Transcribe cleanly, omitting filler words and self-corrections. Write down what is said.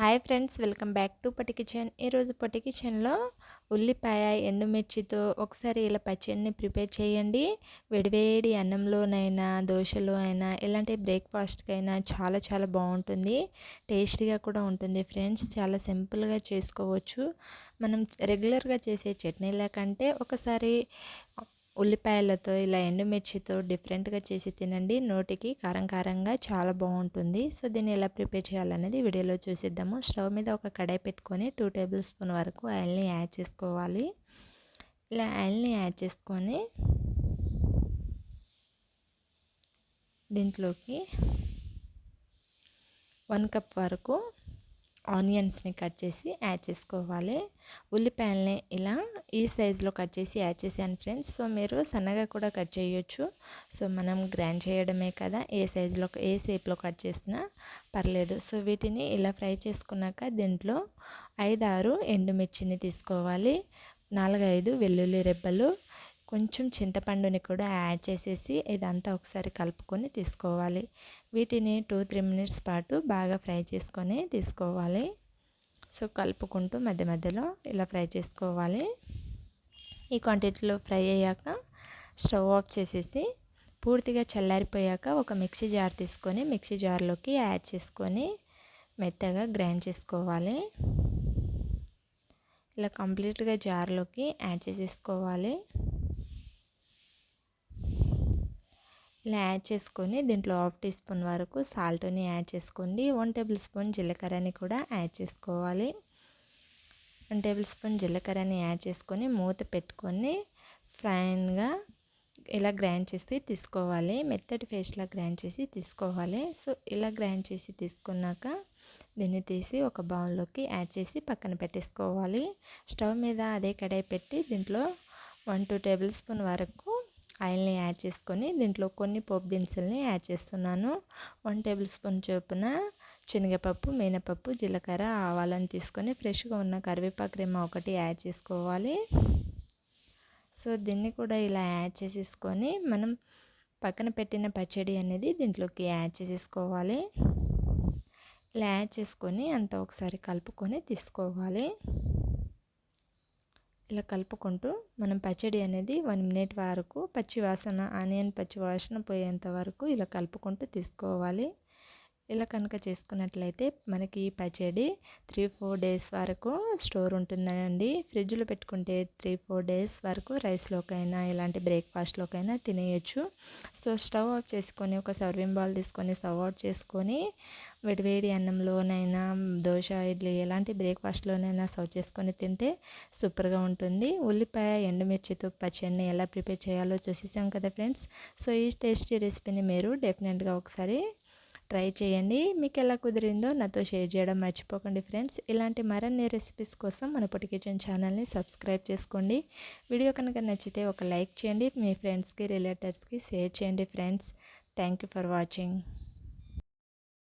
Hi friends, welcome back to Potti kitchen. ఈరోజు పొట్టి కిచెన్లో ఉల్లిపాయ ఎండుమిర్చితో ఒకసారి ఇలా పచ్చడిని ప్రిపేర్ చేయండి. వేడివేడి అన్నంలోనైనా దోశలో అయినా ఎలాంటి బ్రేక్ఫాస్ట్కైనా చాలా చాలా బాగుంటుంది. టేస్టీగా కూడా ఉంటుంది ఫ్రెండ్స్. చాలా సింపుల్గా చేసుకోవచ్చు. మనం రెగ్యులర్గా చేసే చట్నీల కంటే ఒకసారి ఉల్లిపాయలతో ఇలా ఎండుమిర్చితో డిఫరెంట్గా చేసి తినండి. నోటికి కారం కారంగా చాలా బాగుంటుంది. సో దీన్ని ఎలా ప్రిపేర్ చేయాలనేది వీడియోలో చూసిద్దాము. స్టవ్ మీద ఒక కడాయి పెట్టుకొని 2 టేబుల్ స్పూన్ వరకు ఆయిల్ని యాడ్ చేసుకోవాలి. ఇలా ఆయిల్ని యాడ్ చేసుకొని దీంట్లోకి 1 కప్ వరకు ఆనియన్స్ని కట్ చేసి యాడ్ చేసుకోవాలి. ఉల్లిపాయల్ని ఇలా ఈ సైజులో కట్ చేసి యాడ్ చేశాను ఫ్రెండ్స్. సో మీరు సన్నగా కూడా కట్ చేయొచ్చు. సో మనం గ్రైండ్ చేయడమే కదా, ఏ సైజులో ఏ షేప్లో కట్ చేసినా పర్లేదు. సో వీటిని ఇలా ఫ్రై చేసుకున్నాక దీంట్లో 5-6 ఎండుమిర్చిని తీసుకోవాలి. 4-5 వెల్లుల్లి రెబ్బలు, కొంచెం చింతపండుని కూడా యాడ్ చేసేసి ఇదంతా ఒకసారి కలుపుకొని తీసుకోవాలి. వీటిని 2-3 మినిట్స్ పాటు బాగా ఫ్రై చేసుకొని తీసుకోవాలి. సో కలుపుకుంటూ మధ్య మధ్యలో ఇలా ఫ్రై చేసుకోవాలి. ఈ క్వాంటిటీలో ఫ్రై అయ్యాక స్టవ్ ఆఫ్ చేసేసి పూర్తిగా చల్లారిపోయాక ఒక మిక్సీ జార్ తీసుకొని మిక్సీ జార్లోకి యాడ్ చేసుకొని మెత్తగా గ్రైండ్ చేసుకోవాలి. ఇలా కంప్లీట్గా జార్లోకి యాడ్ చేసేసుకోవాలి. ఇలా యాడ్ చేసుకొని దీంట్లో 1/2 టీ స్పూన్ వరకు సాల్ట్ని యాడ్ చేసుకోండి. 1 టేబుల్ స్పూన్ జీలకర్రని కూడా యాడ్ చేసుకోవాలి. 1 టేబుల్ స్పూన్ జీలకర్రని యాడ్ చేసుకొని మూత పెట్టుకొని ఫైన్గా ఇలా గ్రైండ్ చేసి తీసుకోవాలి. మెత్తటి పేస్ట్లా గ్రైండ్ చేసి తీసుకోవాలి. సో ఇలా గ్రైండ్ చేసి తీసుకున్నాక దీన్ని తీసి ఒక బౌల్లోకి యాడ్ చేసి పక్కన పెట్టేసుకోవాలి. స్టవ్ మీద అదే కడాయి పెట్టి దీంట్లో 1-2 టేబుల్ స్పూన్ వరకు ఆయిల్ని యాడ్ చేసుకొని దీంట్లో కొన్ని పోపు దినుసుల్ని యాడ్ చేస్తున్నాను. 1 టేబుల్ స్పూన్ చొప్పున శనగపప్పు, మినపప్పు, జీలకర్ర, ఆవాలను తీసుకొని ఫ్రెష్గా ఉన్న కరివేపాకు రెమ్మ ఒకటి యాడ్ చేసుకోవాలి. సో దీన్ని కూడా ఇలా యాడ్ చేసేసుకొని మనం పక్కన పెట్టిన పచ్చడి అనేది దీంట్లోకి యాడ్ చేసేసుకోవాలి. ఇలా యాడ్ చేసుకొని అంతా ఒకసారి కలుపుకొని తీసుకోవాలి. ఇలా కలుపుకుంటూ మనం పచ్చడి అనేది 1 మినిట్ వరకు ఆనియన్ పచ్చి వాసన పోయేంత వరకు ఇలా కలుపుకుంటూ తీసుకోవాలి. ఇలా కనుక చేసుకున్నట్లయితే మనకి ఈ పచ్చడి 3-4 డేస్ వరకు స్టోర్ ఉంటుందండి. ఫ్రిడ్జ్లో పెట్టుకుంటే 3-4 డేస్ వరకు రైస్లోకైనా ఇలాంటి బ్రేక్ఫాస్ట్లోకైనా తినేయచ్చు. సో స్టవ్ ఆఫ్ చేసుకొని ఒక సర్వింగ్ బౌల్ తీసుకొని సర్వ్ అవుట్ చేసుకొని వేడివేడి అన్నంలోనైనా దోశ, ఇడ్లీ ఎలాంటి బ్రేక్ఫాస్ట్లోనైనా సర్వ్ చేసుకొని తింటే సూపర్గా ఉంటుంది. ఉల్లిపాయ ఎండుమిర్చితో పచ్చడిని ఎలా ప్రిపేర్ చేయాలో చూసేసాం కదా ఫ్రెండ్స్. సో ఈ టేస్టీ రెసిపీని మీరు డెఫినెట్గా ఒకసారి ట్రై చేయండి. మీకు ఎలా కుదిరిందో నాతో షేర్ చేయడం మర్చిపోకండి ఫ్రెండ్స్. ఇలాంటి మరిన్ని రెసిపీస్ కోసం మన పొట్టి కిచెన్ ఛానల్ని సబ్స్క్రైబ్ చేసుకోండి. వీడియో కనుక నచ్చితే ఒక లైక్ చేయండి. మీ ఫ్రెండ్స్కి, రిలేటివ్స్కి షేర్ చేయండి friends. Thank you for watching.